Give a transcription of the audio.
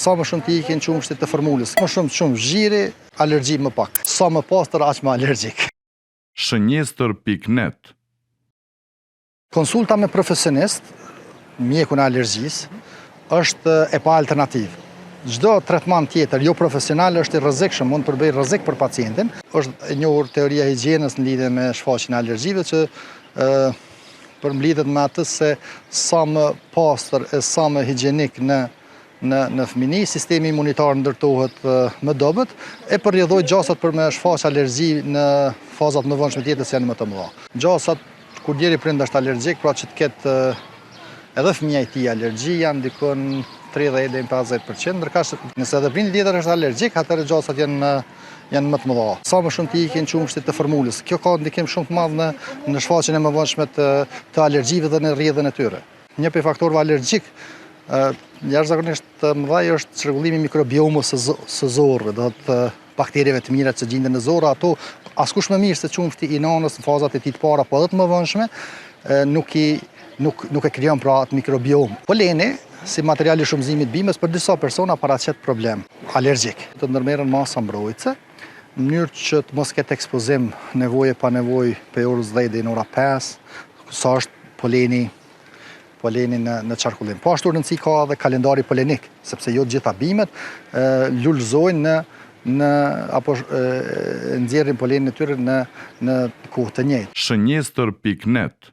Sa më shumë të ikin qumshtit të formulës, më shumë zhiri, alergji më pak. Sa më pastër, aq më alergjik. Shënjestër.net. Konsulta me profesionist, mjekun e alergjisë, është e pa alternativë. Çdo tretman tjetër, jo profesional, është i rrezikshëm, mund të përbëjë rrezik për pacientin. Është e njohur teoria e higjienës në lidhje me shfaqjen e alergjive që përmbledhet me atë se sa më pastër e sa më higienik në fëmijë, sistemi imunitar ndërtohet më dobët e përrjedhoj gjasat për me shfaq alergji në fazat më vonshme të jetës janë më të mëdha. Gjasat kur djeri prind është alergjik, pra që të ketë edhe fëmija i tij alergji janë dikon 30 deri në 50%, ndërkaq nëse edhe prindi tjetër është alergjik, atëherë gjasat janë më të mëdha. Sa më shumë të ikin qumshtit të formulës, kjo ka ndikim shumë të madh në shfaqjen e mëvonshme të alergjive dhe në rrjedhën e tyre. Një prej faktorëve alergjik jashtëzakonisht të mëdhej është çrregullimi i mikrobiomës së zorrë, do të bakterieve të mira që gjenden në zorë, ato askush më mirë se qumshti i nanës në fazat e tij të para, po edhe të mëvonshme, nuk e krijon pra atë mikrobiom. Poleni, si material i shumëzimit bimës, për disa persona paraqet problem alergjik. Të ndërmerren masa mbrojtëse, në mënyrë që të mos ketë ekspozim nevojë pa nevojë për orës 10 deri në ora 5, sa është poleni në qarkullim. Po ashtu rëndësi ka edhe kalendari polenik, sepse jo të gjitha bimet lulëzojnë apo nxjerrin polenin e tyre në kohë të njëjtë. Shënjestër.net.